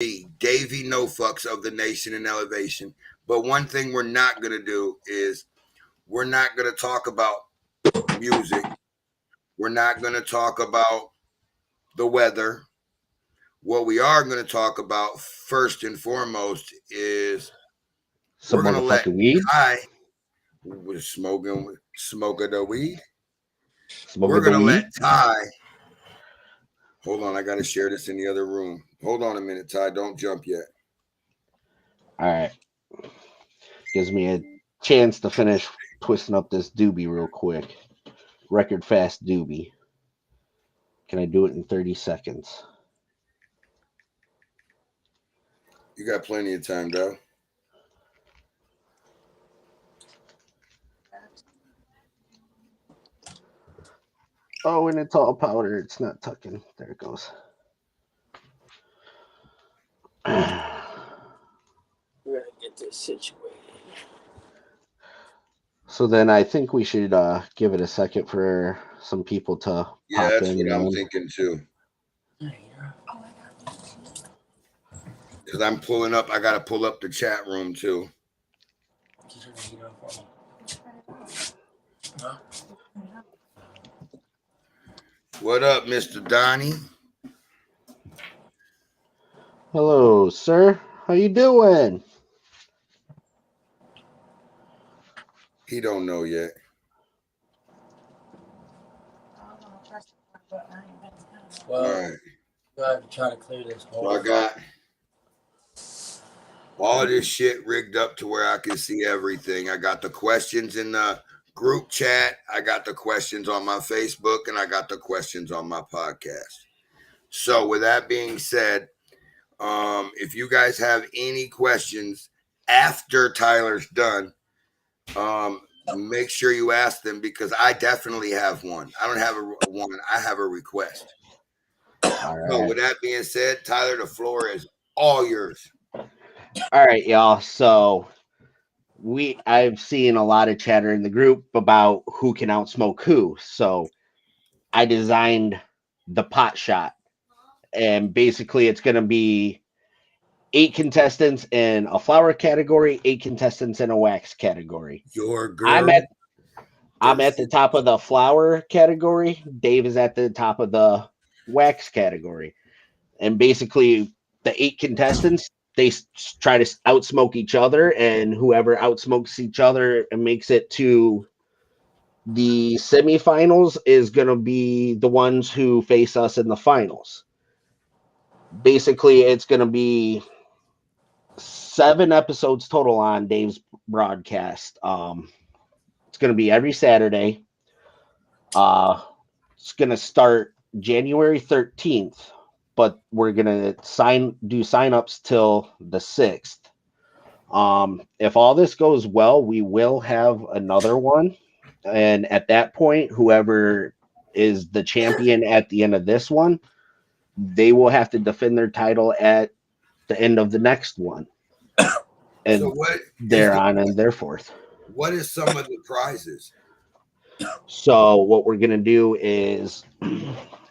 Davey No Fucks of the Nation and Elevation. But one thing we're not going to do is we're not going to talk about music. We're not going to talk about the weather. What we are going to talk about first and foremost is Some we're going to let weed. Ty was smoking the weed. Smoking We're going to the let weed. Ty. Hold on, I got to share this in the other room. Hold on a minute, Ty. Don't jump yet. All right. Gives me a chance to finish twisting up this doobie real quick. Record fast doobie. Can I do it in 30 seconds? You got plenty of time, though. Oh, and it's all powder. It's not tucking. There it goes. We're going to get this situated. So then I think we should give it a second for some people to pop in. Yeah, that's what I'm thinking too. Because I'm pulling up. I got to pull up the chat room too. What up, Mr. Donnie? Hello, sir. How you doing? He don't know yet. Well, all right. I have to try to clear this hole. So I got all of this shit rigged up to where I can see everything. I got the questions in the group chat. I got the questions on my Facebook, and I got the questions on my podcast. So with that being said, if you guys have any questions after Tyler's done, make sure you ask them, because I definitely have one. I don't have a one. I have a request. All right. So with that being said, Tyler, the floor is all yours. All right, y'all. So I've seen a lot of chatter in the group about who can outsmoke who. So I designed the pot shot, and basically it's going to be 8 contestants in a flower category, 8 contestants in a wax category. Your girl. I'm at the top of the flower category. Dave is at the top of the wax category. And basically the 8 contestants, they try to outsmoke each other, and whoever outsmokes each other and makes it to the semifinals is going to be the ones who face us in the finals. Basically, it's going to be 7 episodes total on Dave's broadcast. It's going to be every Saturday. It's going to start January 13th, but we're going to do signups till the 6th. If all this goes well, we will have another one. And at that point, whoever is the champion at the end of this one, they will have to defend their title at the end of the next one. And so they're on and they're forth. What is some of the prizes? So what we're going to do is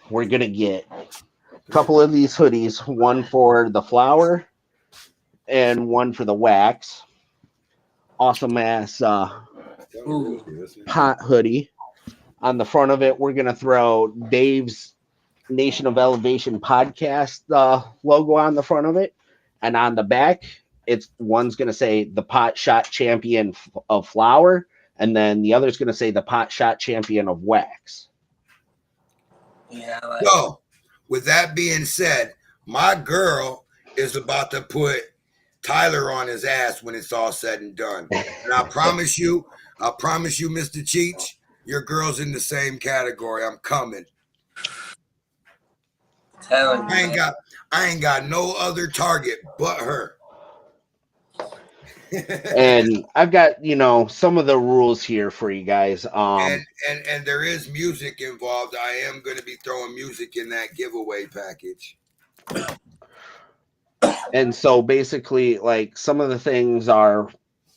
we're going to get a couple of these hoodies, one for the flower and one for the wax. Awesome ass pot hoodie. On the front of it, we're going to throw Dave's Nation of Elevation podcast logo on the front of it. And on the back, one's going to say the pot shot champion of flower, and then the other's going to say the pot shot champion of wax. Yeah. So, with that being said, my girl is about to put Tyler on his ass when it's all said and done. And I promise you, Mr. Cheech, your girl's in the same category. I'm coming. I ain't got no other target but her. And I've got, some of the rules here for you guys. And there is music involved. I am going to be throwing music in that giveaway package. And so basically, like, some of the things are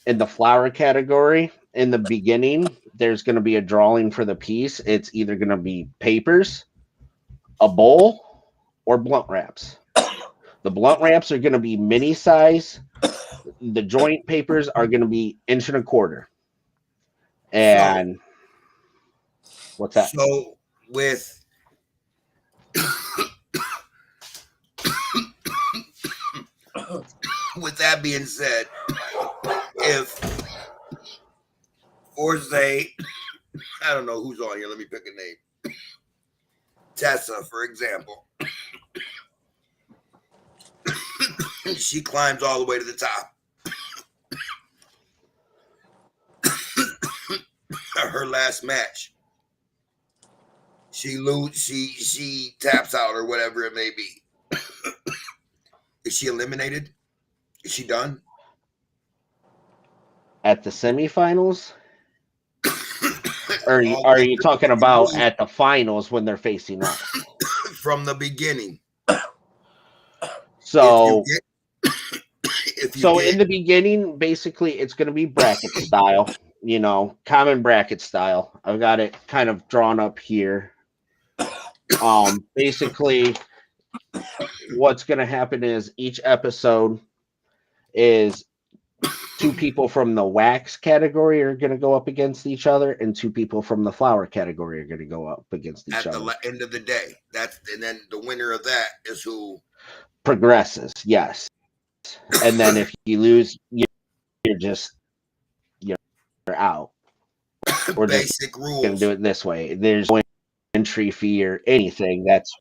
in the flower category. In the beginning, there's going to be a drawing for the piece. It's either going to be papers, a bowl, or blunt wraps. The blunt wraps are going to be mini size. The joint papers are going to be 1.25 inches. And what's that? So with that being said, if for say, I don't know who's on here, let me pick a name. Tessa, for example. She climbs all the way to the top. Her last match, she taps out or whatever it may be. Is she eliminated? Is she done? At the semifinals? Or are you talking about at the finals when they're facing us? From the beginning. So in the beginning, basically, it's going to be bracket style, common bracket style. I've got it kind of drawn up here. Basically, what's going to happen is each episode is 2 people from the wax category are going to go up against each other, and 2 people from the flower category are going to go up against each other. At the end of the day, and then the winner of that is who progresses. Yes. And then if you lose, you're out. We're basic rules. Going to do it this way. There's no entry fee or anything. That's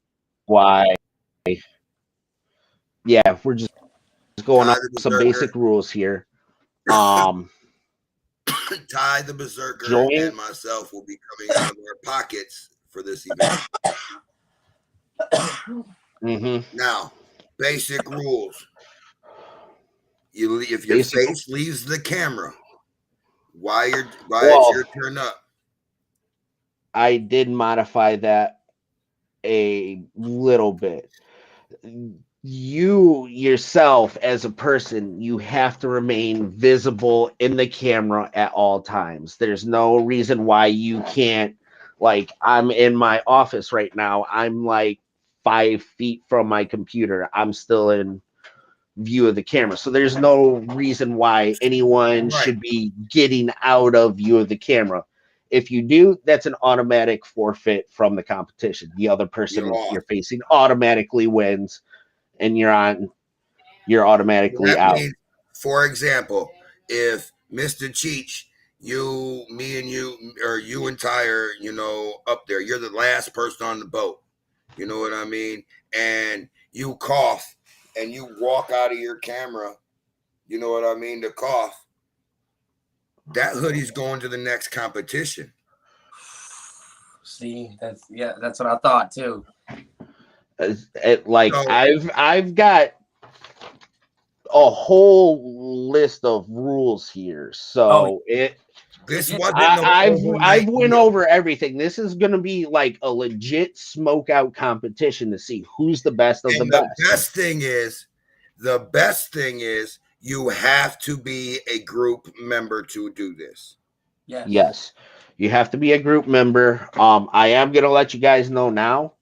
why. Yeah, we're just going off some basic rules here. Ty the Berserker and myself will be coming out of our pockets for this event. Mm-hmm. Now, basic rules. If your face leaves the camera, why it's your turn up? I did modify that a little bit. You yourself as a person, you have to remain visible in the camera at all times. There's no reason why you can't, like, I'm in my office right now. I'm like 5 feet from my computer. I'm still in view of the camera. So there's no reason why anyone should be getting out of view of the camera. If you do, that's an automatic forfeit from the competition. The other person you're facing automatically wins, and you're automatically out. Means, for example, if Mr. Cheech, me and you, or you and Tyre, up there, you're the last person on the boat. You know what I mean? And you cough and you walk out of your camera, you know what I mean, to cough. That hoodie's going to the next competition. See, that's what I thought too. I've got a whole list of rules here. So I've went over everything. This is going to be like a legit smoke out competition to see who's the best of the best. The best thing is you have to be a group member to do this. Yes. You have to be a group member. I am going to let you guys know now.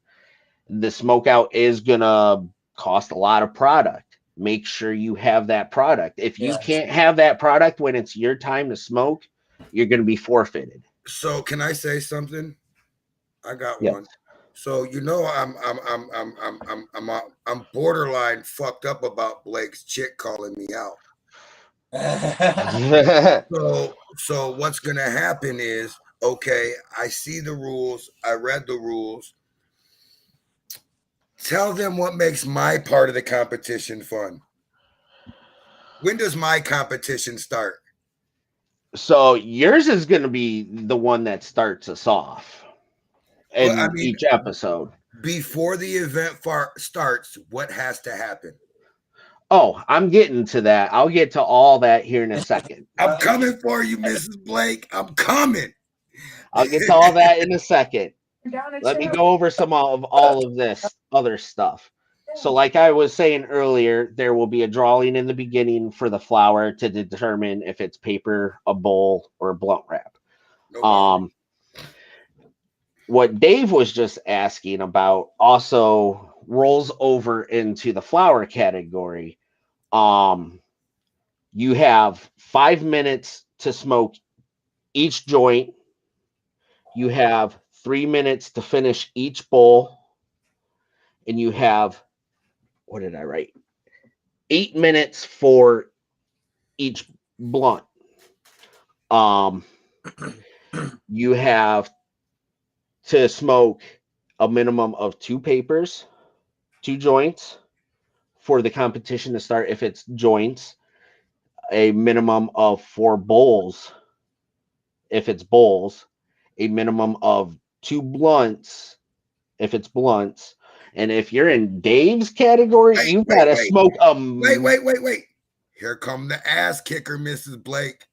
The smoke out is going to cost a lot of product. Make sure you have that product. If you can't have that product when it's your time to smoke, you're going to be forfeited. So can I say something? I got one. So I'm borderline fucked up about Blake's chick calling me out. So what's going to happen is, okay, I see the rules. I read the rules. Tell them what makes my part of the competition fun. When does my competition start? So yours is going to be the one that starts us off in each episode. Before the event starts, what has to happen? Oh, I'm getting to that. I'll get to all that here in a second. I'm coming for you, Mrs. Blake. I'm coming. I'll get to all that in a second. Let me go over some of all of this other stuff. So like I was saying earlier, there will be a drawing in the beginning for the flower to determine if it's paper, a bowl, or a blunt wrap. What Dave was just asking about also rolls over into the flower category, you have 5 minutes to smoke each joint. You have 3 minutes to finish each bowl. And you have, what did I write? 8 minutes for each blunt. You have to smoke a minimum of 2 papers, 2 joints for the competition to start if it's joints, a minimum of 4 bowls if it's bowls, a minimum of 2 blunts if it's blunts, and if you're in Dave's category, you gotta smoke Wait. Here come the ass kicker, Mrs. Blake.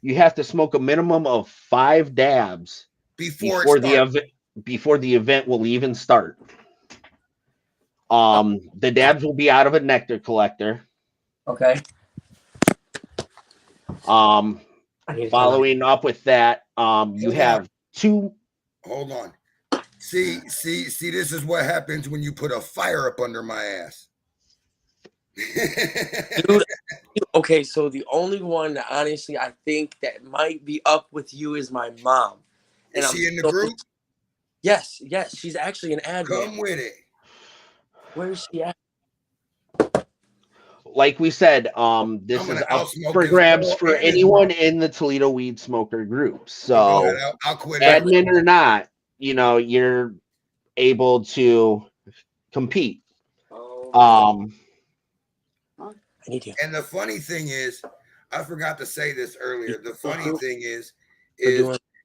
You have to smoke a minimum of 5 dabs before the event will even start. The dabs will be out of a nectar collector. Okay. Following up with that, you have 2. Hold on. See, this is what happens when you put a fire up under my ass. Dude, okay, so the only one that honestly I think that might be up with you is my mom. Is she in the group? Yes, she's actually an admin. Come with it. Where is she at? Like we said, this is up for grabs for anyone in the Toledo Weed Smoker group. So, I'll quit. Admin or not, you're able to compete. And the funny thing is, I forgot to say this earlier. The funny thing is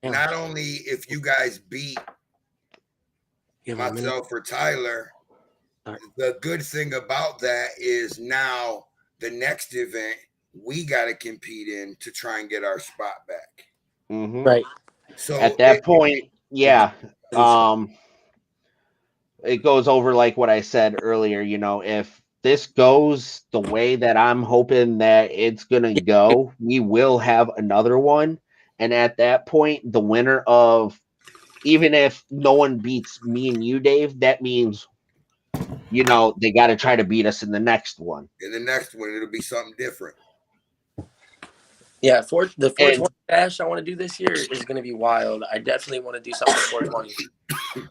not only if you guys beat myself or Tyler, the good thing about that is now the next event we got to compete in to try and get our spot back. Mm-hmm. Right. So at that point, it goes over like what I said earlier. If this goes the way that I'm hoping that it's gonna go, we will have another one. And at that point, the winner of, even if no one beats me and you, Dave, that means they got to try to beat us in the next one. In the next one, it'll be something different. Yeah, the 420 bash I want to do this year is going to be wild. I definitely want to do something for 420.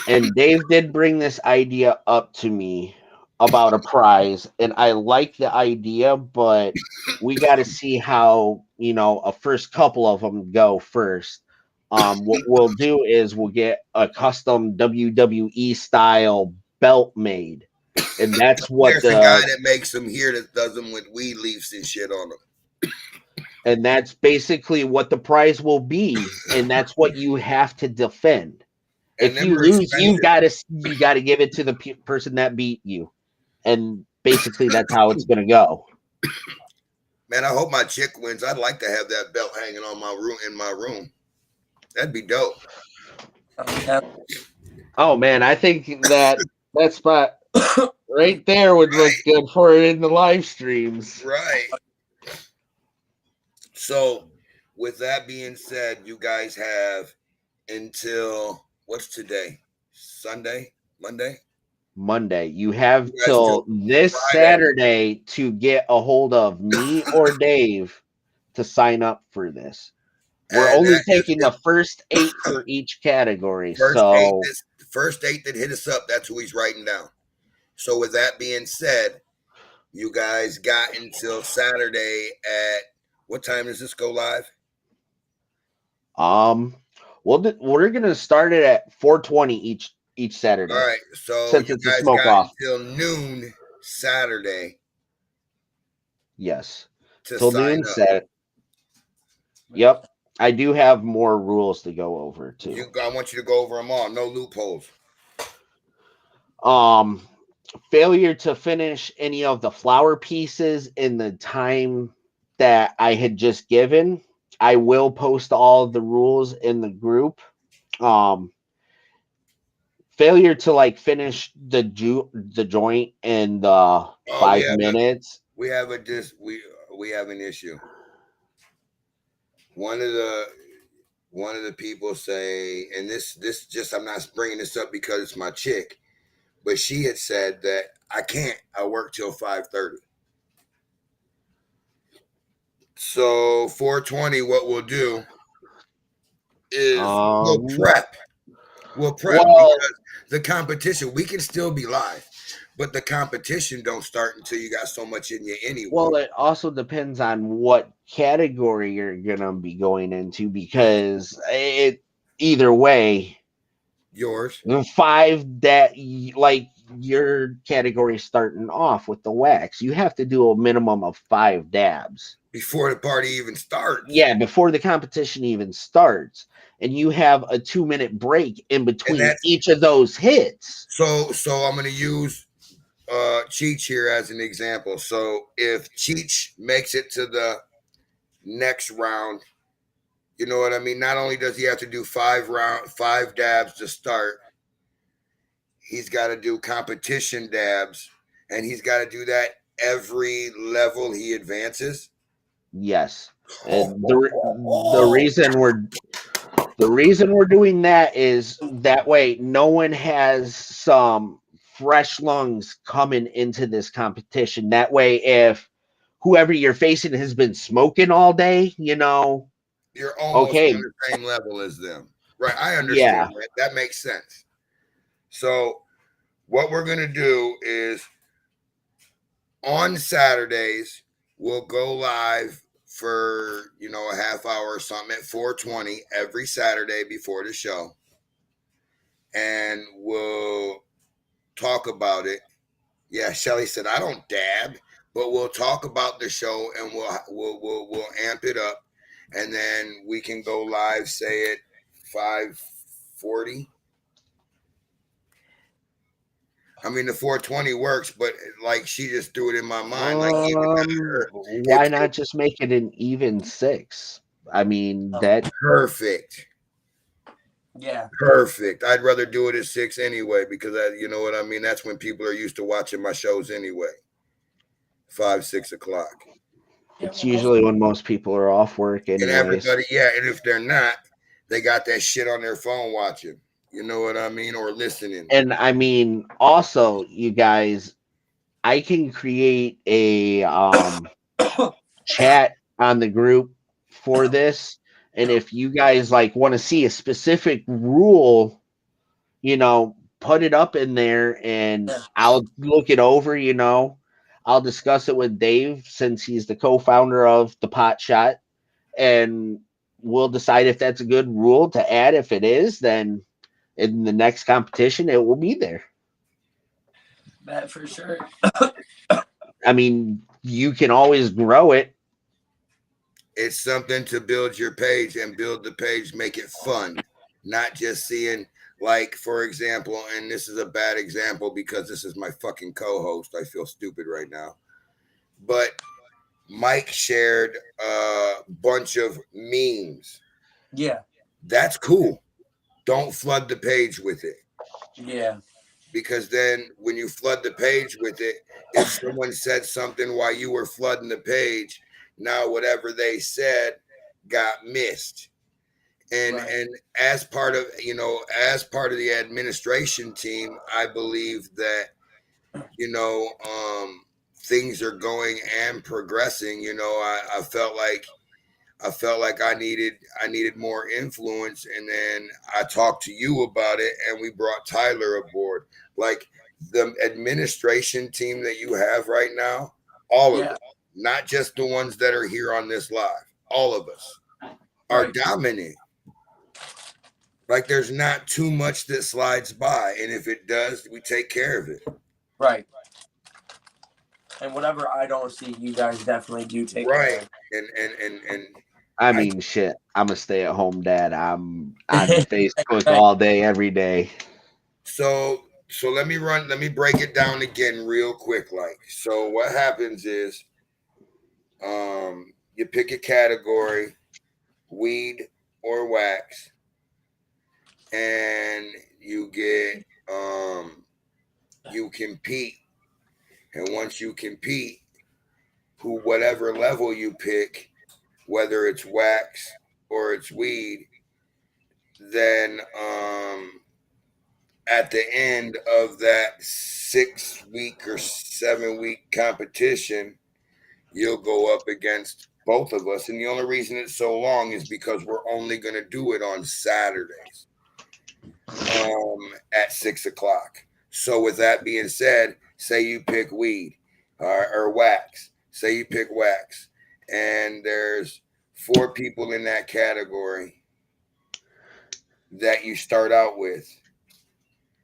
And Dave did bring this idea up to me about a prize, and I like the idea, but we got to see how a first couple of them go first. What we'll do is we'll get a custom WWE style belt made, and that's what there's a guy that makes them here that does them with weed leaves and shit on them. And that's basically what the prize will be, and that's what you have to defend. And if you lose, you got to give it to the person that beat you, and basically that's how it's gonna go. Man, I hope my chick wins. I'd like to have that belt hanging on my room. That'd be dope. Oh man, I think that spot right there would look good for it in the live streams. Right. So, with that being said, you guys have until, what's today? Sunday? Monday? You have till this Saturday to get a hold of me or Dave to sign up for this. We're only taking the first 8 for each category. First 8 that hit us up, that's who he's writing down. So with that being said, you guys got until Saturday at, what time does this go live? We're gonna start it at 4:20 each Saturday. All right, so since you it's guys a smoke got off until noon Saturday. Yes, till noon Saturday. Yep, I do have more rules to go over too. I want you to go over them all. No loopholes. Failure to finish any of the flower pieces in the time that I had just given. I will post all of the rules in the group. Failure to finish the joint in the 5 minutes. We have an issue. One of the people say, and this just, I'm not bringing this up because it's my chick, but she had said that I can't. I work till 5:30. So 420, what we'll do is prep. We'll prep because the competition, we can still be live, but the competition don't start until you got so much in you anyway. Well, it also depends on what category you're gonna be going into, because either way, yours, the 5 that like your category starting off with the wax, you have to do a minimum of 5 dabs before the party even starts. Yeah, before the competition even starts, and you have a 2-minute break in between each of those hits. So I'm going to use Cheech here as an example. So if Cheech makes it to the next round, you know what I mean? Not only does he have to do 5 dabs to start, he's got to do competition dabs, and he's got to do that every level he advances. Yes. And the reason we're doing that is that way no one has some fresh lungs coming into this competition. That way, if whoever you're facing has been smoking all day, you're almost on the same level as them. Right. I understand. Yeah. That makes sense. So what we're going to do is on Saturdays, we'll go live for, a half hour or something at 420 every Saturday before the show. And we'll talk about it. Yeah, Shelly said, I don't dab, but we'll talk about the show and we'll amp it up. And then we can go live, say at 5:40. I mean, the 420 works, but like she just threw it in my mind. Why not just make it an even 6? I mean, that perfect. Yeah, perfect. I'd rather do it at 6 anyway, because you know what I mean. That's when people are used to watching my shows anyway. 5, 6 o'clock. It's usually when most people are off work anyways. And everybody, and if they're not, they got that shit on their phone watching. You know what I mean? Or listening. And I mean, also, you guys, I can create a chat on the group for this. And if you guys want to see a specific rule, put it up in there and I'll look it over, I'll discuss it with Dave since he's the co-founder of the Pot Shot, and we'll decide if that's a good rule to add. If it is, then in the next competition, it will be there. That for sure. I mean, you can always grow it. It's something to build your page and build the page, make it fun, not just seeing, like, for example, and this is a bad example because this is my fucking co-host. I feel stupid right now. But Mike shared a bunch of memes. Yeah. That's cool. Don't flood the page with it. Yeah. Because then when you flood the page with it, if someone said something while you were flooding the page, now whatever they said got missed. And as part of the administration team, I believe that things are going and progressing. I felt like I needed more influence, and then I talked to you about it, and we brought Tyler aboard. Like the administration team that you have right now, all of them, not just the ones that are here on this live, all of us are dominant. Like there's not too much that slides by, and if it does, we take care of it. Right. And whatever I don't see, you guys definitely do take care of. And I mean, shit. I'm a stay-at-home dad. I'm on Facebook all day, every day. So let me break it down again real quick. So what happens is, you pick a category, weed or wax, and you get, you compete. And once you compete, whatever level you pick, whether it's wax or it's weed, then at the end of that 6-week or 7-week competition, you'll go up against both of us. And the only reason it's so long is because we're only going to do it on Saturdays at 6 o'clock. So with that being said, say you pick weed or wax. Say you pick wax. And there's 4 people in that category that you start out with.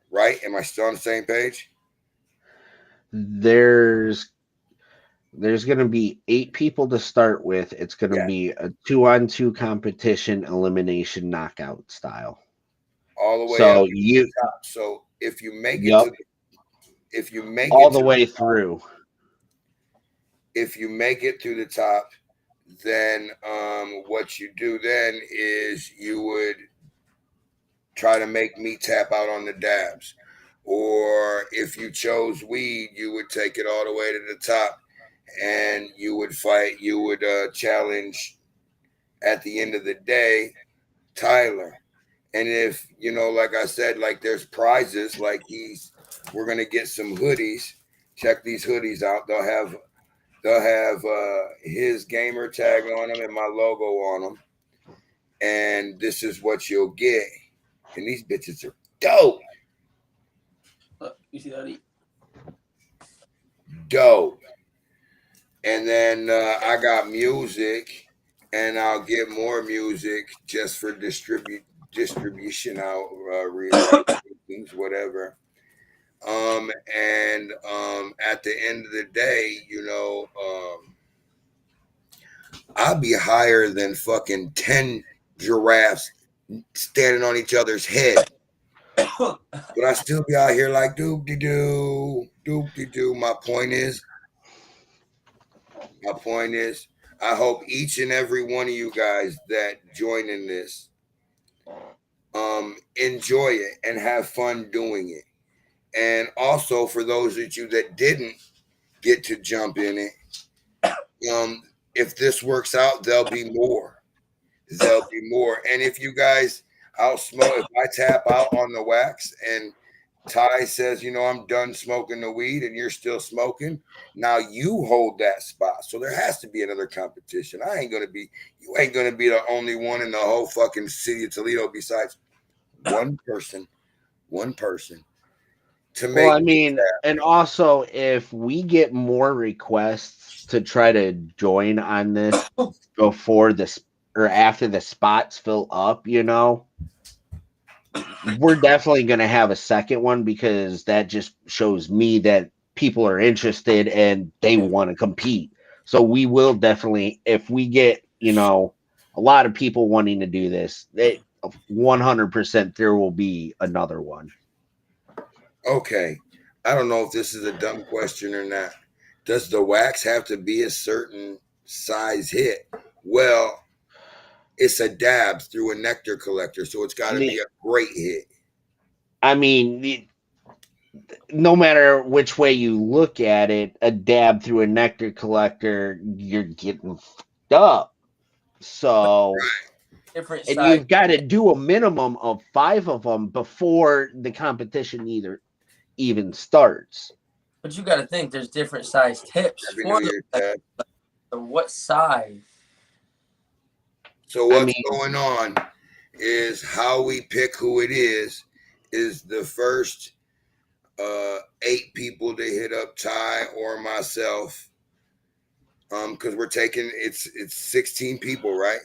Right? Am I still on the same page? There's going to be 8 people to start with. It's going to be a 2-on-2 competition, elimination, knockout style. All the way so up to the top. So if you make it to if you make all it the to way the top, through, if you make it through the top, then what you do then is you would try to make me tap out on the dabs. Or if you chose weed, you would take it all the way to the top and you would fight, you would challenge at the end of the day, Tyler. And if, you know, like I said, like there's prizes, like we're going to get some hoodies. Check these hoodies out. They'll have his gamer tag on them and my logo on them. And this is what you'll get. And these bitches are dope. You see that? Dope. And then I got music, and I'll get more music just for distribution out, things, whatever. And at the end of the day, you know, I'll be higher than fucking 10 giraffes standing on each other's head. But I still be out here like doop-de-doo, doop-de-doo. My point is, I hope each and every one of you guys that join in this enjoy it and have fun doing it. And also for those of you that didn't get to jump in it, if this works out, there'll be more. There'll be more. And if you guys, if I tap out on the wax and Ty says, you know, I'm done smoking the weed and you're still smoking, now you hold that spot. So there has to be another competition. You ain't going to be the only one in the whole fucking city of Toledo besides one person to make. Well, I mean, and also if we get more requests to try to join on this before this or after the spots fill up, you know, we're definitely going to have a second one because that just shows me that people are interested and they want to compete. So we will definitely, if we get, you know, a lot of people wanting to do this, 100% there will be another one. Okay. I don't know if this is a dumb question or not. Does the wax have to be a certain size hit? Well, it's a dab through a nectar collector, so it's got to be a great hit. I mean, no matter which way you look at it, a dab through a nectar collector, you're getting fucked up. So, different and size. you've got to do a minimum of 5 of them before the competition even starts. But you got to think there's different size tips. So what size? So what's going on is how we pick who it is the first 8 people to hit up Ty or myself. Because we're taking it's 16 people, right?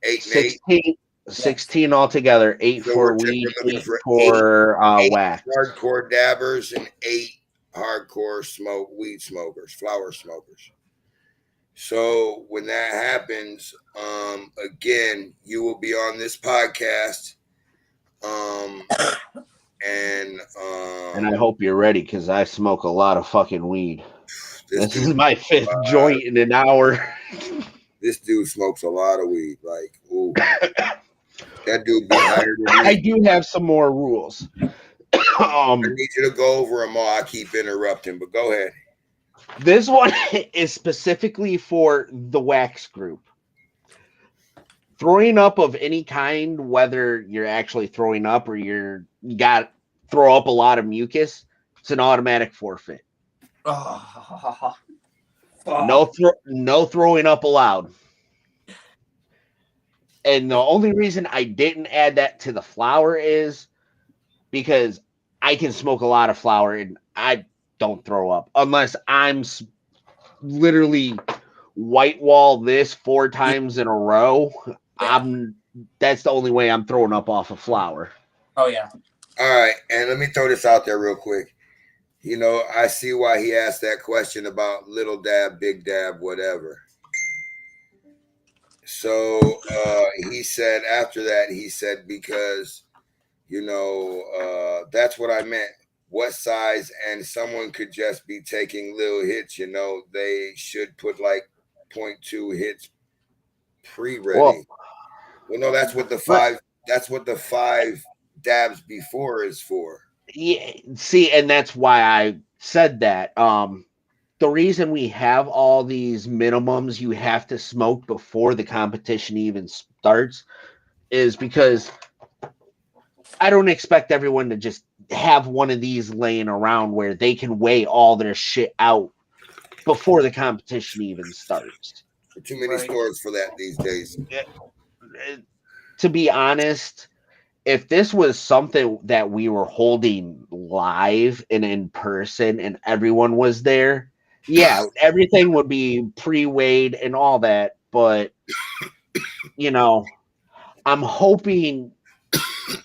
8 and 8. 16 altogether, 8 so for weed, 8 for wax. Hardcore dabbers and 8 hardcore weed smokers, flower smokers. So when that happens, again, you will be on this podcast. And I hope you're ready because I smoke a lot of fucking weed. This is my 5th joint in an hour. This dude smokes a lot of weed. Like, ooh. That dude be higher than me. I do have some more rules. I need you to go over them all. I keep interrupting, but go ahead. This one is specifically for the wax group. throwing up of any kind, whether you're actually throwing up or you got throw up a lot of mucus, it's an automatic forfeit. Oh, No throwing up allowed. And the only reason I didn't add that to the flower is because I can smoke a lot of flower and I don't throw up unless I'm literally white wall this 4 times in a row. yeah. That's the only way I'm throwing up off of flower. Oh yeah. All right, and let me throw this out there real quick. You know, I see why he asked that question about little dab, big dab, whatever. So he said after that, he said, because, you know, that's what I meant. What size? And someone could just be taking little hits, you know, they should put like 0.2 hits pre-ready. Well, no, that's what the five dabs before is for. Yeah, see, and that's why I said that. The reason we have all these minimums you have to smoke before the competition even starts is because I don't expect everyone to just have one of these laying around where they can weigh all their shit out before the competition even starts. Too many stores for that these days. To be honest, if this was something that we were holding live and in person and everyone was there, yeah, everything would be pre-weighed and all that. But, you know, I'm hoping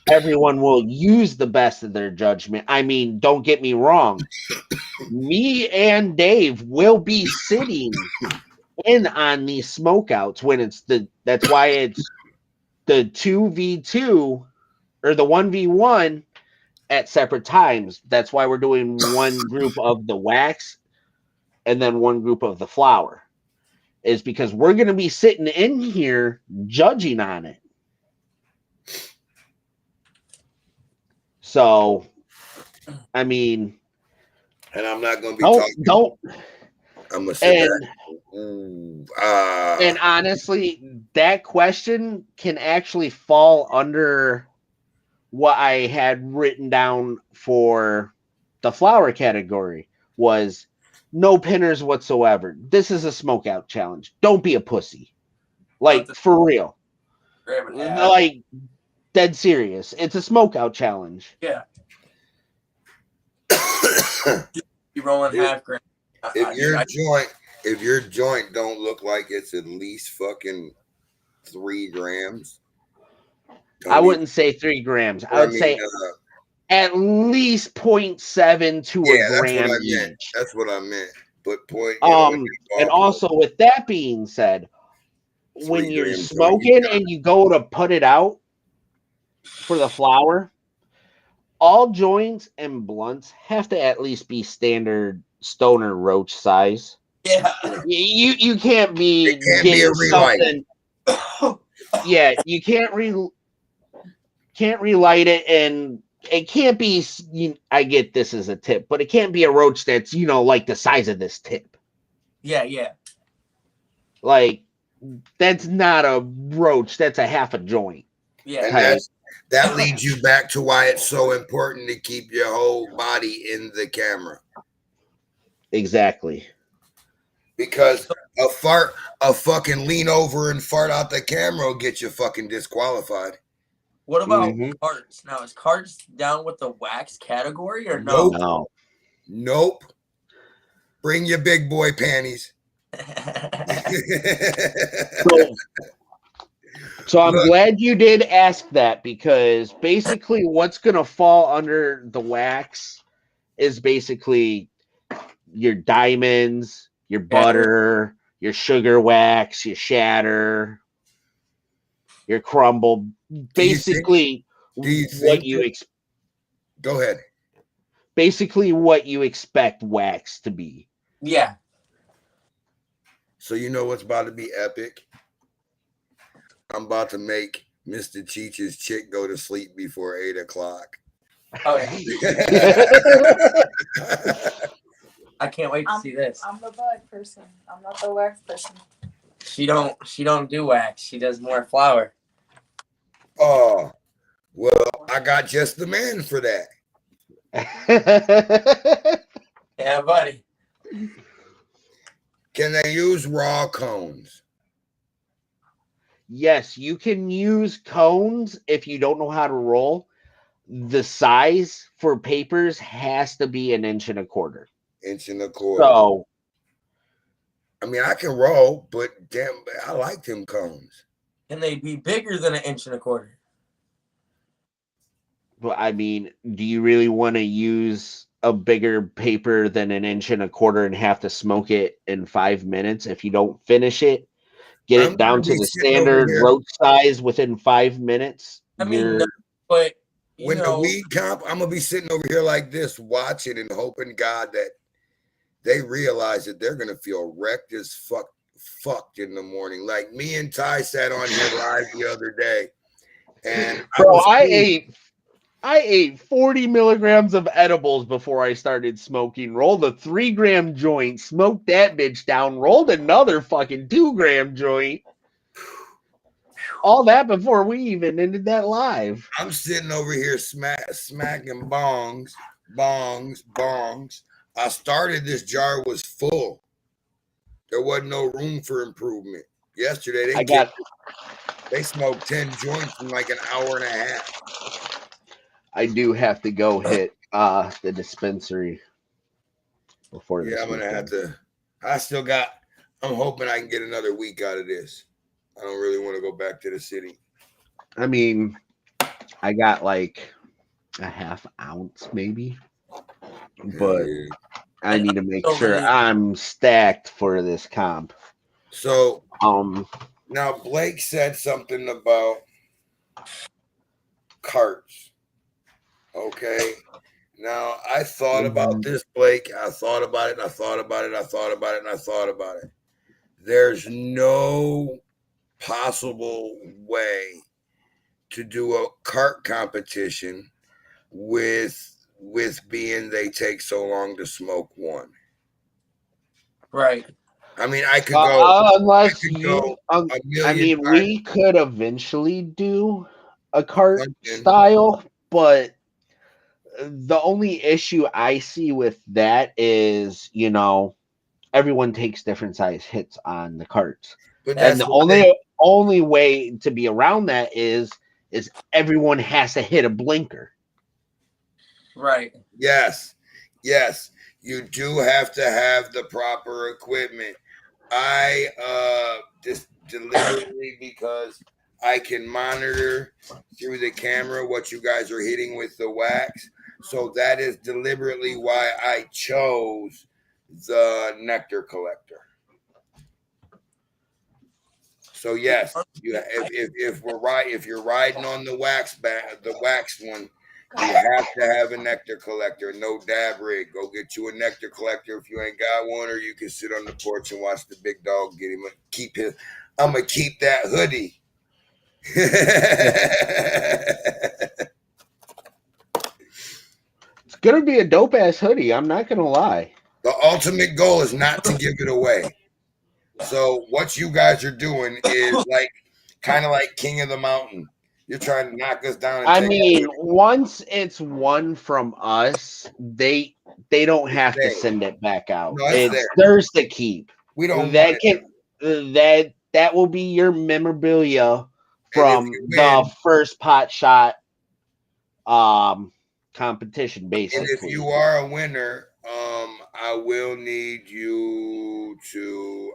everyone will use the best of their judgment. I mean, don't get me wrong. Me and Dave will be sitting in on these smokeouts when that's why it's the 2v2 or the 1v1 at separate times. That's why we're doing one group of the wax and then one group of the flower. Is because we're going to be sitting in here judging on it. So, I mean, and I'm not going to be talking. Don't. I'm going to sit back. And honestly, that question can actually fall under what I had written down for the flower category was no pinners whatsoever. This is a smokeout challenge. Don't be a pussy. Like, for real. Like, dead serious. It's a smokeout challenge. Yeah. You rolling half gram. If your joint don't look like it's at least fucking 3 grams. I wouldn't say 3 grams. I would say at least 0.7 to a gram each. That's what I meant. But and also with that being said, when you're smoking and you go to put it out for the flower, all joints and blunts have to at least be standard stoner roach size. Yeah. You can't be getting something. Yeah, you can't relight it, and it can't be. I get this as a tip, but it can't be a roach that's like the size of this tip. Yeah. Like that's not a roach. That's a half a joint. Yeah, and that leads you back to why it's so important to keep your whole body in the camera. Exactly. Because a fucking lean over and fart out the camera will get you fucking disqualified. What about carts? Now, is carts down with the wax category or no? Nope. Bring your big boy panties. So I'm glad you did ask that, because basically what's going to fall under the wax is basically your diamonds, your butter, your sugar wax, your shatter, your crumble. Basically, what you go ahead. Basically, what you expect wax to be. Yeah. So you know what's about to be epic? I'm about to make Mr. Cheech's chick go to sleep before 8 o'clock. Oh, I can't wait to see this. I'm the bud person. I'm not the wax person. She don't do wax. She does more flour. Oh, well, I got just the man for that. Yeah, buddy. Can they use raw cones? Yes, you can use cones if you don't know how to roll. The size for papers has to be 1 1/4 inches. Inch and a quarter. So, I mean, I can roll, but damn, I like them cones. Can they be bigger than 1 1/4 inches? but I mean, do you really want to use a bigger paper than 1 1/4 inches and have to smoke it in 5 minutes? If you don't finish it, get I'm it down gonna to be the sitting over standard here. roach size within 5 minutes. I mean, no, but you When the know, weed comp, I'm gonna be sitting over here like this, watching and hoping God that they realize that they're gonna feel wrecked as fucked in the morning. Like me and Ty sat on here live the other day, and Bro, I ate 40 milligrams of edibles before I started smoking. Rolled a 3-gram joint, smoked that bitch down, rolled another fucking 2-gram joint. All that before we even ended that live. I'm sitting over here smacking bongs. I started this jar was full. There wasn't no room for improvement. Yesterday they smoked 10 joints in like an hour and a half. I do have to go hit the dispensary before this. Yeah, I'm gonna have to. I'm hoping I can get another week out of this. I don't really want to go back to the city. I mean, I got like a half ounce maybe, but Yeah. I need to make sure I'm stacked for this comp. So now Blake said something about carts. Okay. Now I thought about this, Blake. I thought about it. There's no possible way to do a cart competition with being they take so long to smoke one. right. I mean, I could go unless I mean, we could eventually do a cart style, but the only issue I see with that is, everyone takes different size hits on the carts. And the only way to be around that is everyone has to hit a blinker. Right. Yes. You do have to have the proper equipment. I just deliberately, because I can monitor through the camera what you guys are hitting with the wax. So that is deliberately why I chose the nectar collector. So yes, if you're riding on the wax one, you have to have a nectar collector, no dab rig. Go get you a nectar collector if you ain't got one, or you can sit on the porch and watch the big dog get him. I'm gonna keep that hoodie. It's gonna be a dope ass hoodie. I'm not gonna lie. The ultimate goal is not to give it away. So what you guys are doing is kind of like King of the Mountain. You're trying to knock us down. Once it's won from us, they don't have to send it back out. No, it's theirs to keep. We don't. That will be your memorabilia from the first pot shot competition, basically. And if you are a winner, I will need you to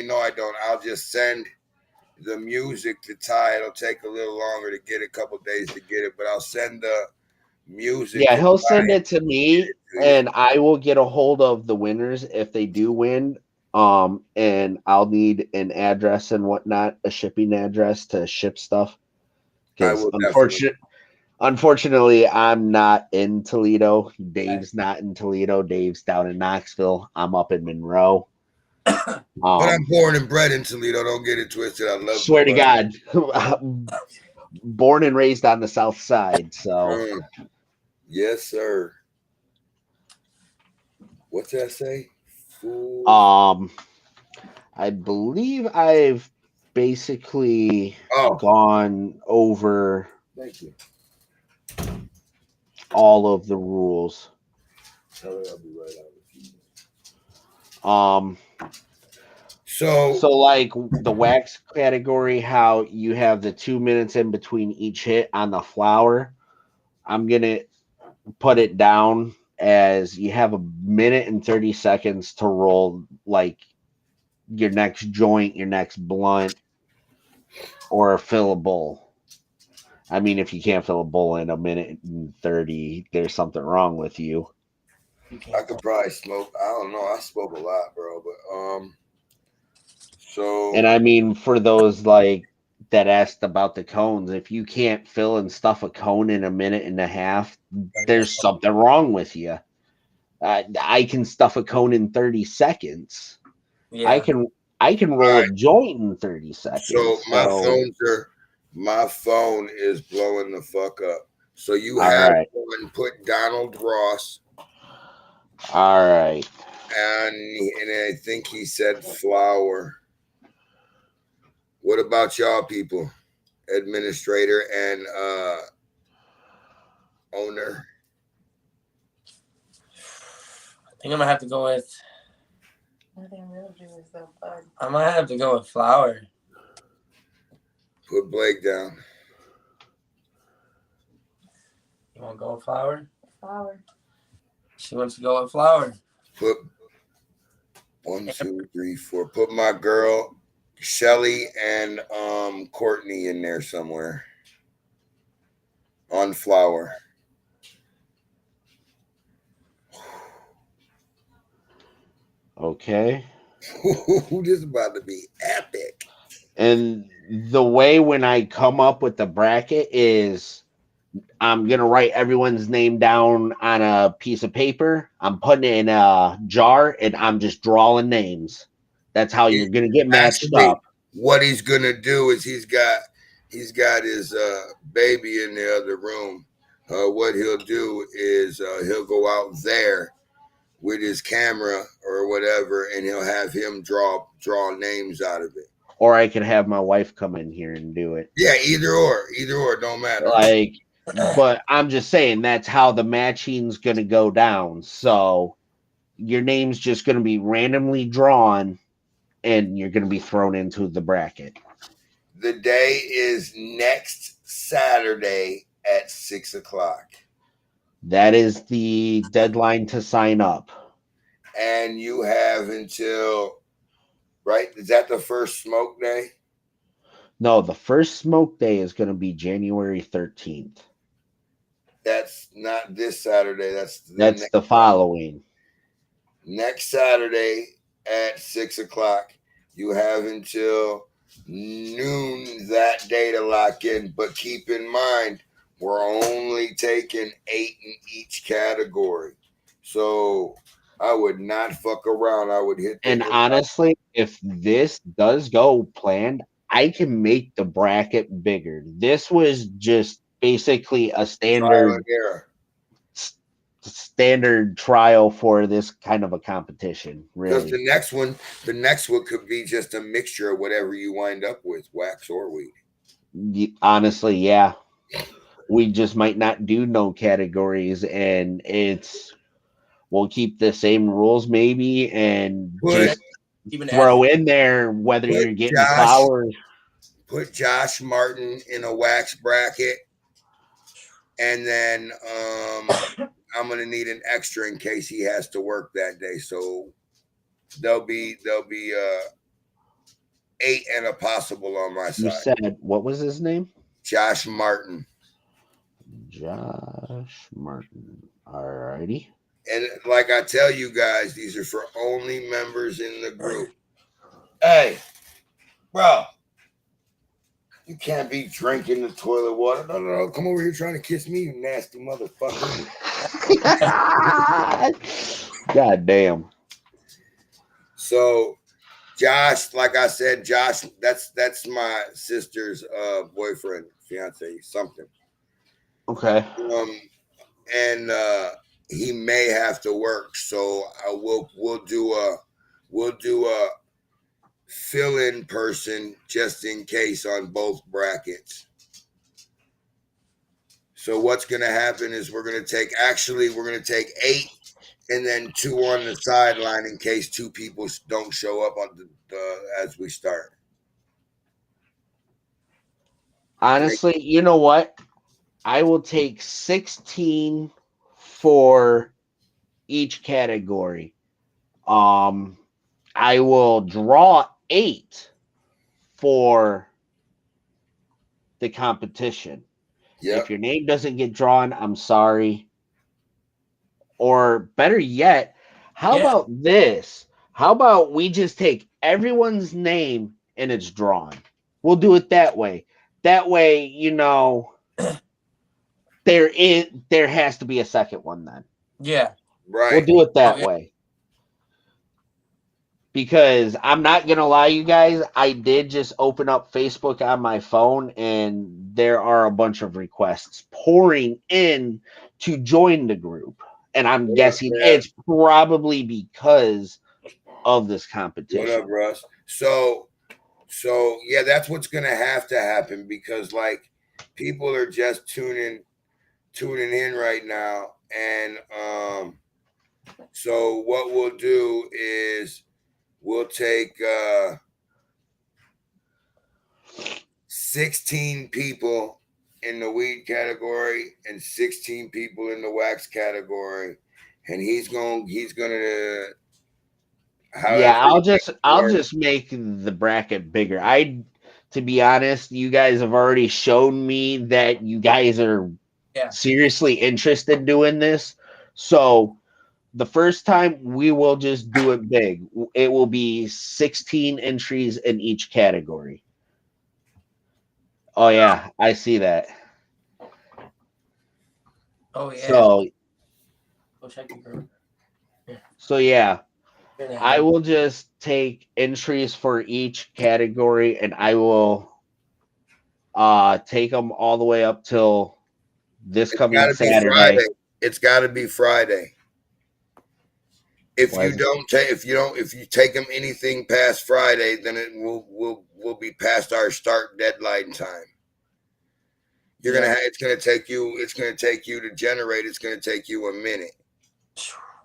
no, I don't. I'll just send the music to Ty. It'll take a little longer to get a couple days to get it, but I'll send the music. Yeah, he'll send it to me, and I will get a hold of the winners if they do win. And I'll need an address and whatnot, a shipping address to ship stuff. Because unfortunately, I'm not in Toledo. Dave's not in Toledo. Dave's down in Knoxville. I'm up in Monroe. But I'm born and bred in Toledo. Don't get it twisted. I love. Swear to God, born and raised on the South Side. So, yes, sir. What's that say? Fool. I believe I've basically gone over Thank you. all of the rules. Tell her I'll be right out with you. So like the wax category, how you have the 2 minutes in between each hit on the flower, I'm gonna put it down as you have a minute and 30 seconds to roll like your next joint, your next blunt, or fill a bowl. I mean, if you can't fill a bowl in a minute and 30, there's something wrong with you. I could probably smoke. I don't know. I smoke a lot, bro. But so. And I mean, for those like that asked about the cones, if you can't fill and stuff a cone in a minute and a half, there's something wrong with you. I can stuff a cone in 30 seconds. Yeah. I can roll a joint in 30 seconds. So my phone is blowing the fuck up. So you All have right. one put Donald Ross. All right. And I think he said flower. What about y'all people? Administrator and owner. I think I'm gonna have to go with. I might have to go with flower. Put Blake down. You want to go with flower? Flower. She wants to go with flower. Put 1, 2, 3, 4. Put my girl Shelly and Courtney in there somewhere. On flower. Okay. This is about to be epic. And the way when I come up with the bracket is I'm going to write everyone's name down on a piece of paper. I'm putting it in a jar and I'm just drawing names. That's how you're going to get matched up. What he's going to do is he's got his baby in the other room. What he'll do is he'll go out there with his camera or whatever, and he'll have him draw names out of it. Or I could have my wife come in here and do it. Yeah, either or, don't matter. Like, but I'm just saying that's how the matching's going to go down. So your name's just going to be randomly drawn, and you're going to be thrown into the bracket. The day is next Saturday at 6:00. That is the deadline to sign up. And you have until, right? Is that the first smoke day? No, the first smoke day is going to be January 13th. That's not this Saturday. That's the following. Next Saturday at 6:00. You have until noon that day to lock in. But keep in mind, we're only taking 8 in each category. So I would not fuck around. I would hit. And honestly, if this does go planned, I can make the bracket bigger. This was just basically a standard trial for this kind of a competition. Really, the next one could be just a mixture of whatever you wind up with, wax or weed. Honestly, yeah. We just might not do no categories, and we'll keep the same rules maybe, and just throw in there whether you're getting flowers. Put Josh Martin in a wax bracket, and then I'm gonna need an extra in case he has to work that day. So there'll be 8 and a possible on my side. You said what was his name? Josh Martin. Josh Martin. Alrighty. And like I tell you guys, these are for only members in the group. Hey, bro, you can't be drinking the toilet water. No. Come over here trying to kiss me, you nasty motherfucker. God damn. So, Josh, like I said, Josh, that's my sister's boyfriend, fiance, something. Okay. And he may have to work, so we'll do a fill-in person just in case on both brackets. So what's going to happen is we're going to take 8 and then 2 on the sideline in case 2 people don't show up on the as we start. Honestly, you know what? I will take 16 for each category. I will draw 8 for the competition. Yep. If your name doesn't get drawn, I'm sorry. Or better yet, how about this? How about we just take everyone's name and it's drawn? We'll do it that way. That way, you know, there has to be a second one then. Yeah. Right. We'll do it that way. Because I'm not going to lie, you guys, I did just open up Facebook on my phone and there are a bunch of requests pouring in to join the group. And I'm guessing it's probably because of this competition. What up, Russ? So yeah, that's what's going to have to happen because like people are just tuning in right now. And so what we'll do is we'll take 16 people in the weed category and 16 people in the wax category, and he's gonna yeah, I'll just make the bracket bigger. To be honest, you guys have already shown me that you guys are seriously interested in doing this. So the first time we will just do it big. It will be 16 entries in each category. Oh yeah, I see that. Oh yeah. So yeah, I will just take entries for each category and I will take them all the way up till this coming Saturday. It's got to be Friday. If you take them anything past Friday, then it will be past our start deadline time. It's gonna take you to generate. It's gonna take you a minute.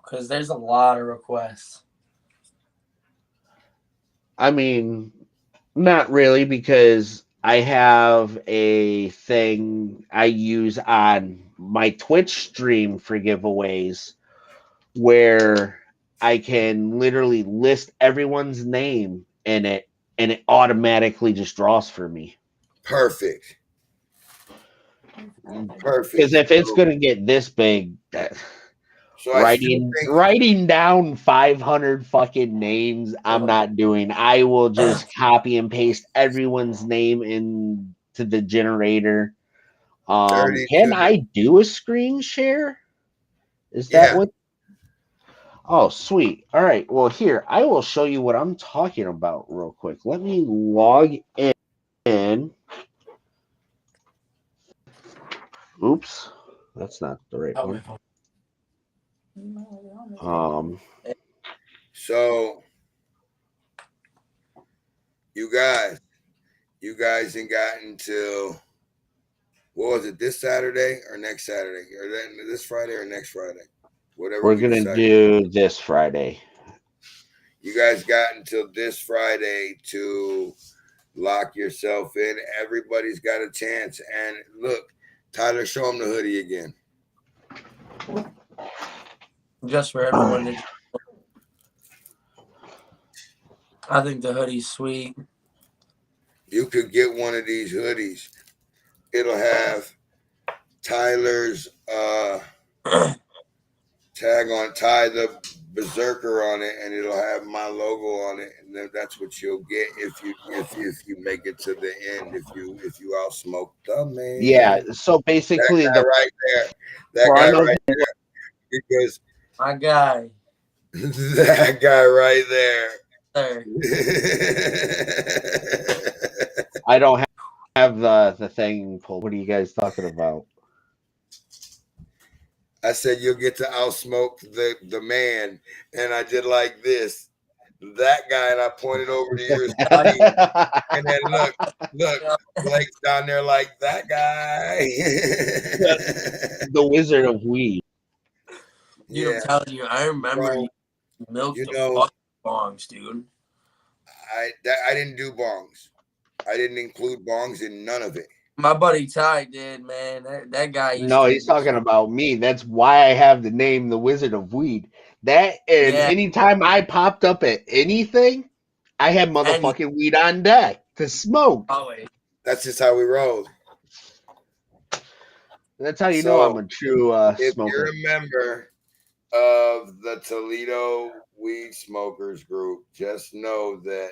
Because there's a lot of requests. I mean, not really, because I have a thing I use on my Twitch stream for giveaways where I can literally list everyone's name in it and it automatically just draws for me. Perfect. Because if it's going to get this big, writing down 500 fucking names, I'm not doing. I will just copy and paste everyone's name into the generator. Can I do a screen share? Is that what? Oh, sweet. All right. Well, here, I will show you what I'm talking about real quick. Let me log in. Oops. That's not the right one. So you guys ain't gotten until what was it, this Saturday or next Saturday? Or this Friday or next Friday? Whatever. We're gonna do this Friday. You guys got until this Friday to lock yourself in. Everybody's got a chance. And look, Tyler, show him the hoodie again. Just for everyone to. I think the hoodie's sweet. You could get one of these hoodies. It'll have Tyler's tag on, Ty the Berserker on it, and it'll have my logo on it, and then that's what you'll get if you make it to the end. If you out smoke the man. Yeah. So basically, that guy right there, because my guy, that guy right there. I don't have the thing pulled. What are you guys talking about? I said you'll get to outsmoke the man, and I did like this. that guy, and I pointed over to yours. And then look, Blake's down there like that guy. The Wizard of Weed. Dude, I'm telling you, I remember you milked the fucking bongs, dude. I didn't do bongs. I didn't include bongs in none of it. My buddy Ty did, man. That guy. No, he's talking about me. That's why I have the name the Wizard of Weed. That and anytime I popped up at anything, I had motherfucking weed on deck to smoke. Always. That's just how we rolled. That's how you know I'm a true if smoker. If you're a member of the Toledo Weed Smokers Group, just know that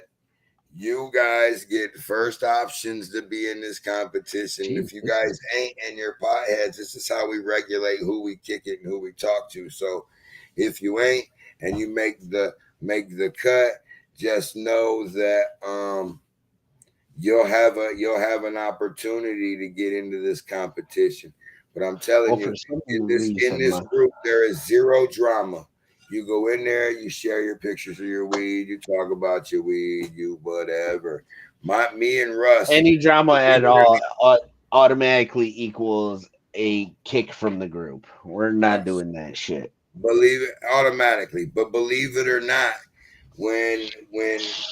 you guys get first options to be in this competition. Jeez. If you guys ain't in your potheads, this is how we regulate who we kick it and who we talk to. So if you ain't and you make the cut, just know that you'll have an opportunity to get into this competition. But I'm telling you, in this group, there is zero drama. You go in there, you share your pictures of your weed, you talk about your weed, you whatever. Me and Russ. Any drama at all automatically equals a kick from the group. We're not doing that shit. Believe it automatically, but believe it or not, when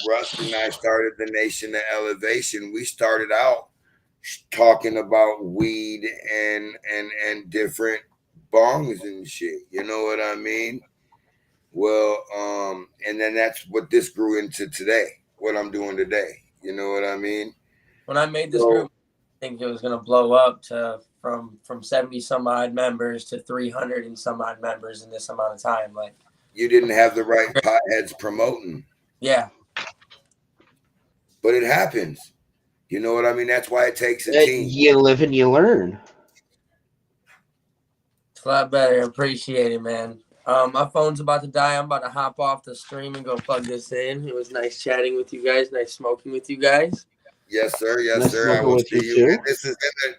Russ and I started the Nation of Elevation, we started out talking about weed and different bongs and shit. You know what I mean? Well, and then that's what this grew into today, what I'm doing today. You know what I mean? When I made this group, I think it was going to blow up to from 70 some odd members to 300 and some odd members in this amount of time. Like, you didn't have the right potheads promoting. Yeah. But it happens. You know what I mean? That's why it takes a team. You live and you learn. It's a lot better. Appreciate it, man. My phone's about to die. I'm about to hop off the stream and go plug this in. It was nice chatting with you guys. Nice smoking with you guys. Yes, sir. Yes, sir. I will see you.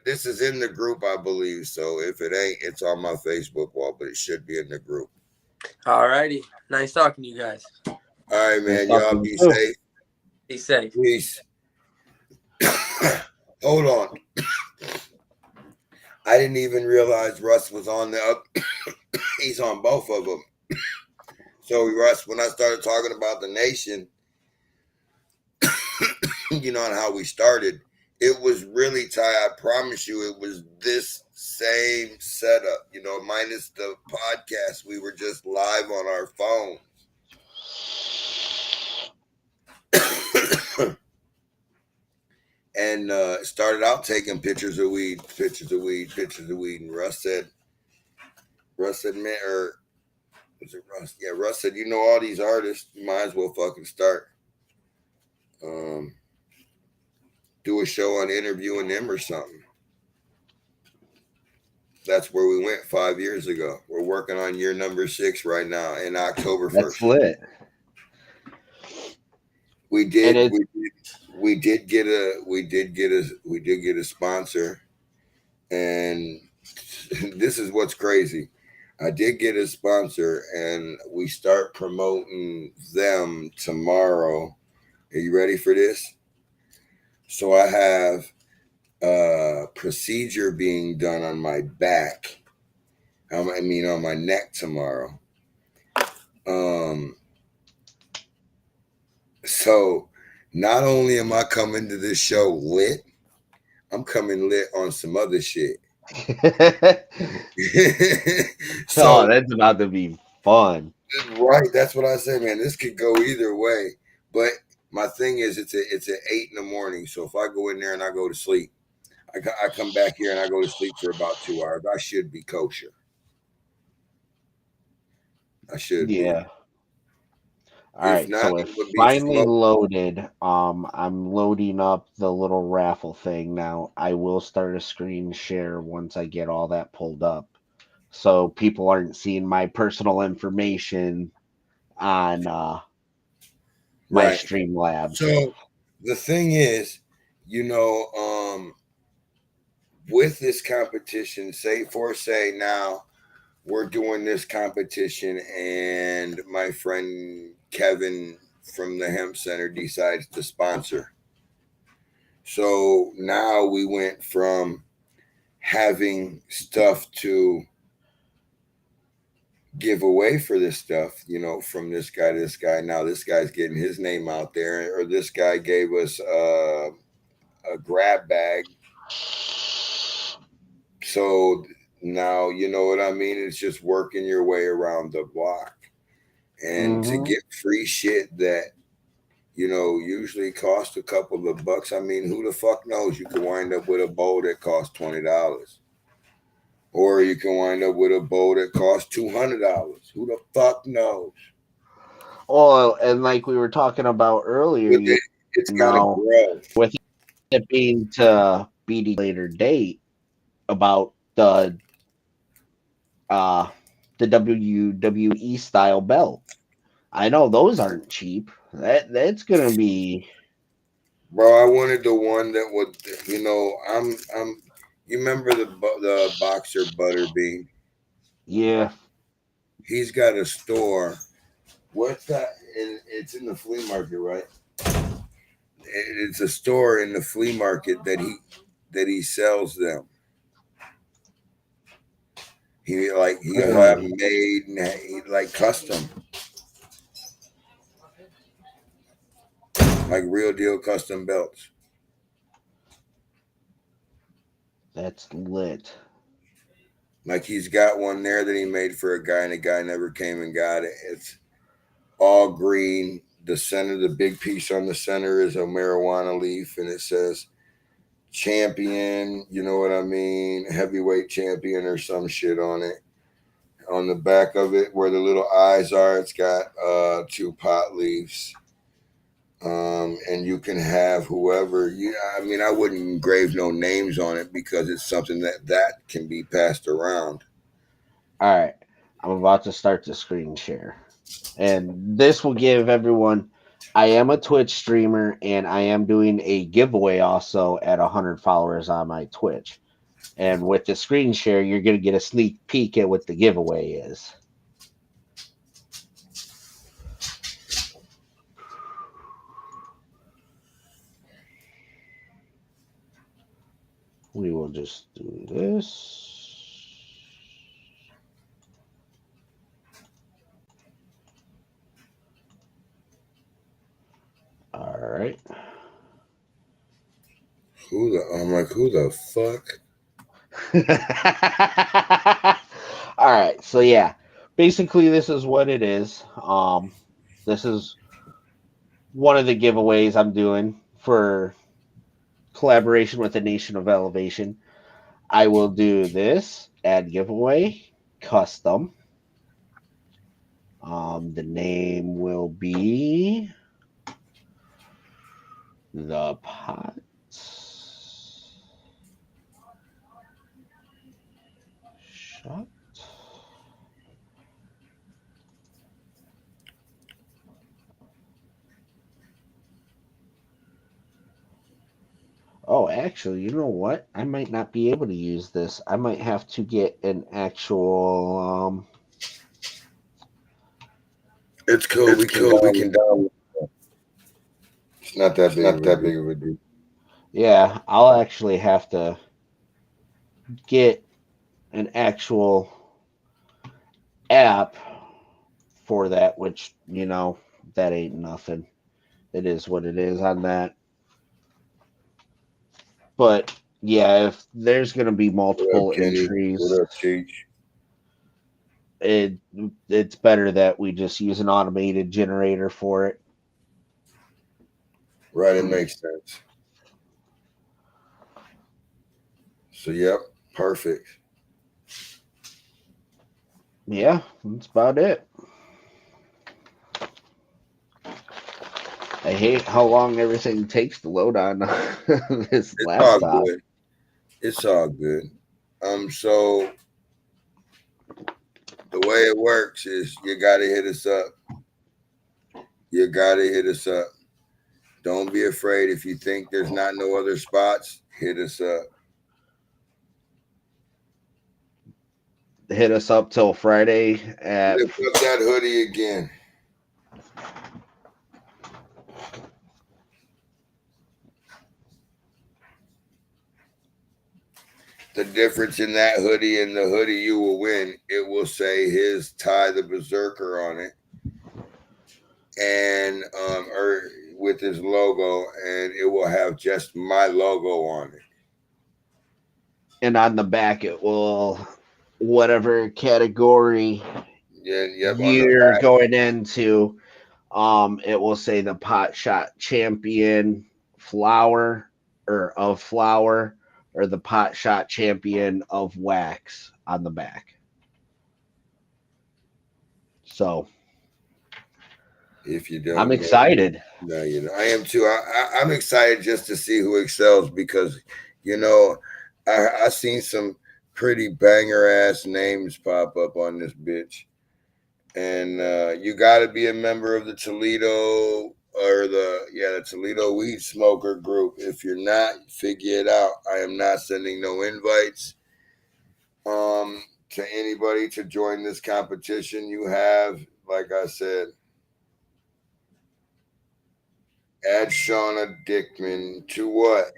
This is in the group, I believe. So if it ain't, it's on my Facebook wall, but it should be in the group. All righty. Nice talking to you guys. All right, man. Y'all be safe. Be safe. Peace. Hold on. I didn't even realize Russ was on the up. He's on both of them. So Russ, when I started talking about the Nation, you know, and how we started, it was really Ty. I promise you, it was this same setup, you know, minus the podcast. We were just live on our phones. And started out taking pictures of weed. And Russ said, man, or was it Russ? Yeah, Russ said, you know, all these artists, you might as well fucking start. Do a show on interviewing them or something. That's where we went 5 years ago. We're working on year number 6 right now in October 1st. That's lit. We did get a sponsor, and this is what's crazy. I did get a sponsor, and we start promoting them tomorrow. Are you ready for this? So I have a procedure being done on my back. On my neck tomorrow. So not only am I coming to this show lit, I'm coming lit on some other shit. So that's about to be fun. Right. That's what I say, man. This could go either way. But my thing is it's at 8 a.m. So if I go in there and I go to sleep, I come back here and I go to sleep for about 2 hours. I should be kosher. I should be. Yeah. All right, so it's finally loaded. I'm loading up the little raffle thing now. I will start a screen share once I get all that pulled up, so people aren't seeing my personal information on my Streamlabs. So the thing is, you know, with this competition, say now we're doing this competition, and my friend Kevin from the Hemp Center decides to sponsor. So now we went from having stuff to give away for this stuff, from this guy to this guy. Now this guy's getting his name out there, or this guy gave us a grab bag. So now, you know what I mean? It's just working your way around the block. And to get free shit that, usually cost a couple of bucks. I mean, who the fuck knows? You could wind up with a bowl that costs $20. Or you can wind up with a bowl that costs $200. Who the fuck knows? Well, and like we were talking about earlier, it's got to grow. With it being to be later date about the WWE style belt. I know those aren't cheap. That's gonna be. Bro, I wanted the one that would, I'm. You remember the boxer Butterbean? Yeah. He's got a store. What's that? It's in the flea market, right? It's a store in the flea market that he sells them. He'll have them made and like custom. Like real deal custom belts. That's lit. Like he's got one there that he made for a guy, and the guy never came and got it. It's all green. The center, the big piece on the center is a marijuana leaf, and it says champion, you know what I mean? Heavyweight champion or some shit on it. On the back of it, where the little eyes are, it's got 2 pot leaves. And you can have whoever I wouldn't engrave no names on it because it's something that can be passed around. All right, I'm about to start the screen share, and this will give everyone. I am a Twitch streamer, and I am doing a giveaway also at 100 followers on my Twitch. And with the screen share, you're going to get a sneak peek at what the giveaway is. We will just do this. All right. Who the fuck? All right. So yeah, basically this is what it is. This is one of the giveaways I'm doing for collaboration with the Nation of Elevation. I will do this, add giveaway, custom. The name will be the pot shot. Oh, actually, you know what? I might not be able to use this. I might have to get an actual. It's cool. We can download. It's not that big of a deal. Yeah, I'll actually have to get an actual app for that, which, that ain't nothing. It is what it is on that. But yeah, if there's going to be multiple entries, what up, Cheech? It's better that we just use an automated generator for it. Right, it makes sense. So, yep, perfect. Yeah, that's about it. I hate how long everything takes to load on this laptop. It's all good. So the way it works is you gotta hit us up. Don't be afraid. If you think there's not no other spots, hit us up. Hit us up till Friday at. Lift up that hoodie again. The difference in that hoodie and the hoodie you will win, it will say his Ty the Berserker on it, and or with his logo, and it will have just my logo on it. And on the back, it will whatever category Yep, you're going into. It will say the Pot Shot Champion flower or the Pot Shot Champion of wax on the back. So if you don't, I'm excited. No, you know I am too. I'm excited just to see who excels because I seen some pretty banger ass names pop up on this bitch. And you got to be a member of the Toledo the Toledo Weed Smoker Group. If you're not, figure it out. I am not sending no invites to anybody to join this competition. You have, like I said, add Shauna Dickman to what?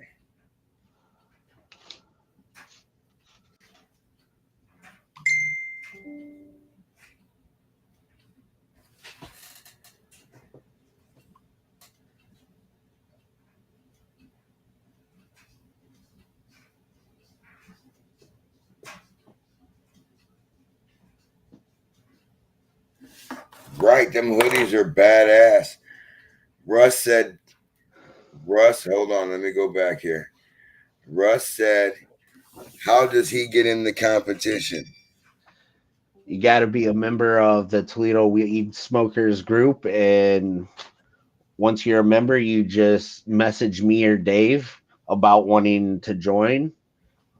Right, them hoodies are badass. Russ, hold on, let me go back here. Russ said, how does he get in the competition? You got to be a member of the Toledo Weed Smokers Group. And once you're a member, you just message me or Dave about wanting to join.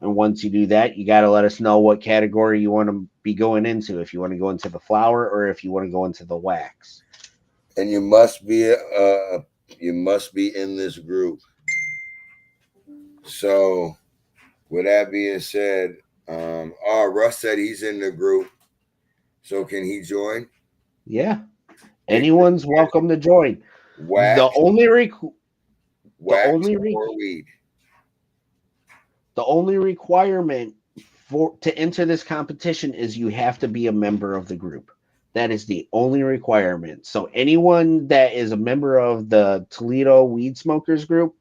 And once you do that, you got to let us know what category you want to be going into. If you want to go into the flower or if you want to go into the wax. And you must be in this group. So, with that being said, Russ said he's in the group. So can he join? Yeah, anyone's welcome to join. Wax, the only requirement to enter this competition is you have to be a member of the group. That is the only requirement. So anyone that is a member of the Toledo Weed Smokers Group,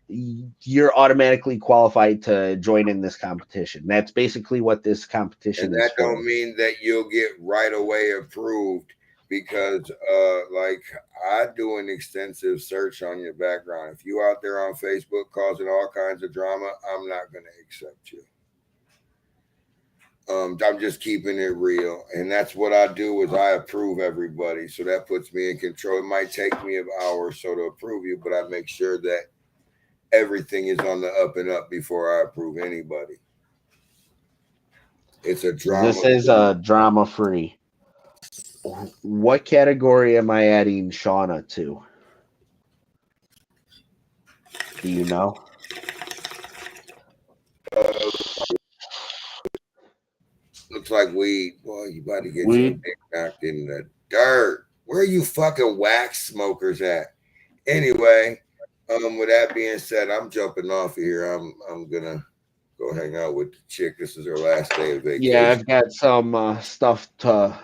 you're automatically qualified to join in this competition. That's basically what this competition is. And that don't mean that you'll get right away approved because like I do an extensive search on your background. If you out there on Facebook causing all kinds of drama, I'm not going to accept you. I'm just keeping it real. And that's what I do is I approve everybody. So that puts me in control. It might take me an hour or so to approve you, but I make sure that everything is on the up and up before I approve anybody. It's a drama. This is a drama free. What category am I adding Shauna to? Do you know? Looks like weed. Boy, you about to get your dick knocked in the dirt. Where are you fucking wax smokers at? Anyway, with that being said, I'm jumping off of here. I'm gonna go hang out with the chick. This is her last day of vacation. Yeah, I've got some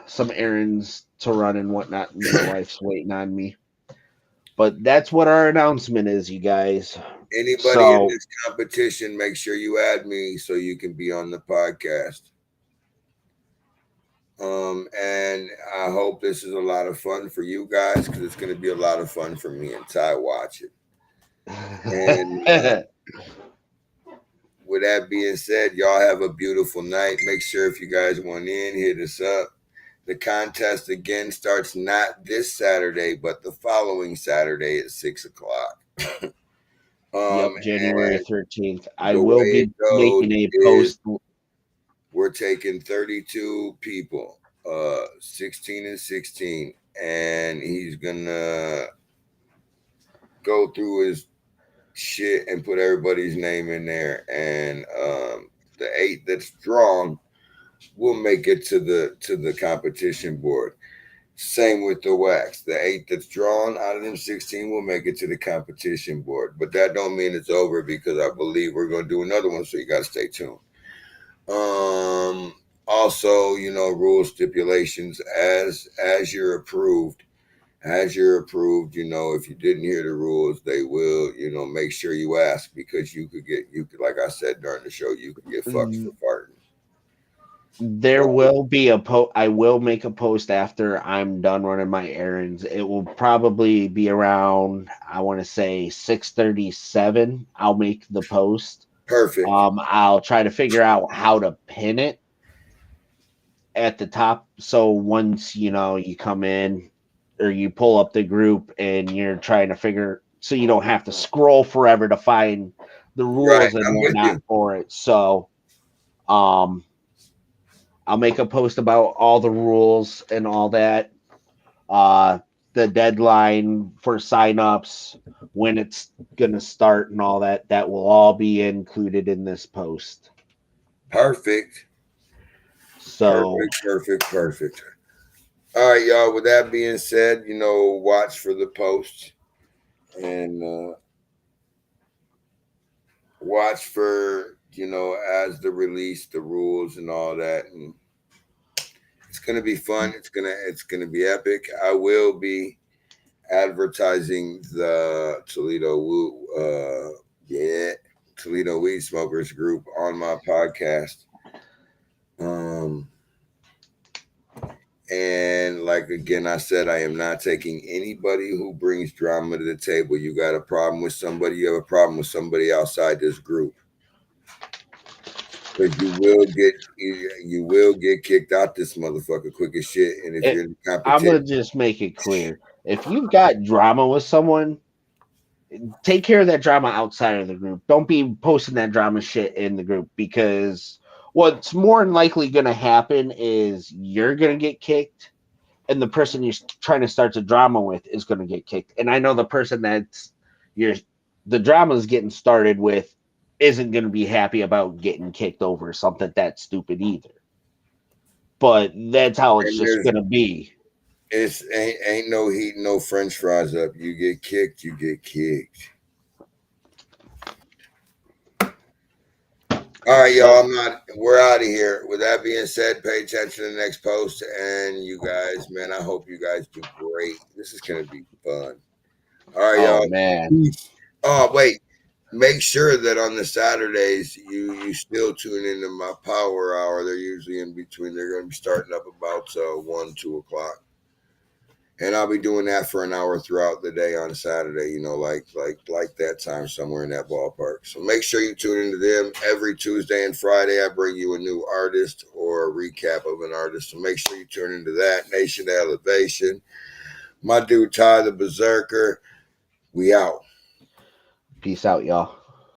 some errands to run and whatnot. And my wife's waiting on me. But that's what our announcement is, you guys. Anybody in this competition, make sure you add me so you can be on the podcast. And I hope this is a lot of fun for you guys because it's going to be a lot of fun for me and Ty watching. And with that being said, y'all have a beautiful night. Make sure if you guys want in, hit us up. The contest again starts not this Saturday, but the following Saturday at 6:00. Yep, January 13th. I will be making a post. We're taking 32 people, 16 and 16, and he's gonna go through his shit and put everybody's name in there. And the 8 that's drawn will make it to the competition board. Same with the wax. The 8 that's drawn out of them 16 will make it to the competition board. But that don't mean it's over because I believe we're going to do another one, so you got to stay tuned. Also, rule stipulations as you're approved. As you're approved, if you didn't hear the rules, they will, make sure you ask, because you could, like I said during the show, you could get fucked for farting. There will be a post. I will make a post after I'm done running my errands. It will probably be around, I want to say 6:37. I'll make the post. Perfect. I'll try to figure out how to pin it at the top. So once you come in or you pull up the group and you're trying to figure, so you don't have to scroll forever to find the rules and whatnot for it. So, I'll make a post about all the rules and all that. The deadline for signups, when it's going to start and all that, that will all be included in this post. Perfect. So perfect. All right, y'all. With that being said, watch for the post and watch for, as the release, the rules and all that. And it's gonna be fun. It's gonna be epic. I will be advertising the Toledo Toledo Weed Smokers group on my podcast. And like again, I said, I am not taking anybody who brings drama to the table. You got a problem with somebody, you have a problem with somebody outside this group. Because you will get kicked out this motherfucker quick as shit. And if you're in the competition, I'm gonna just make it clear. If you've got drama with someone, take care of that drama outside of the group. Don't be posting that drama shit in the group, because what's more than likely going to happen is you're going to get kicked and the person you're trying to start the drama with is going to get kicked. And I know the person the drama is getting started with isn't going to be happy about getting kicked over something that stupid either. But that's how it's just going to be. It's ain't no heat, no French fries up. You get kicked, you get kicked. All right, y'all. We're out of here. With that being said, pay attention to the next post. And you guys, man, I hope you guys do great. This is gonna be fun. All right, y'all. Man. Oh, wait. Make sure that on the Saturdays you still tune into my power hour. They're usually in between. They're gonna be starting up about 1, 2 o'clock. And I'll be doing that for an hour throughout the day on Saturday, like that time, somewhere in that ballpark. So make sure you tune into them. Every Tuesday and Friday, I bring you a new artist or a recap of an artist. So make sure you tune into that. Nation Elevation. My dude, Ty the Berserker. We out. Peace out, y'all.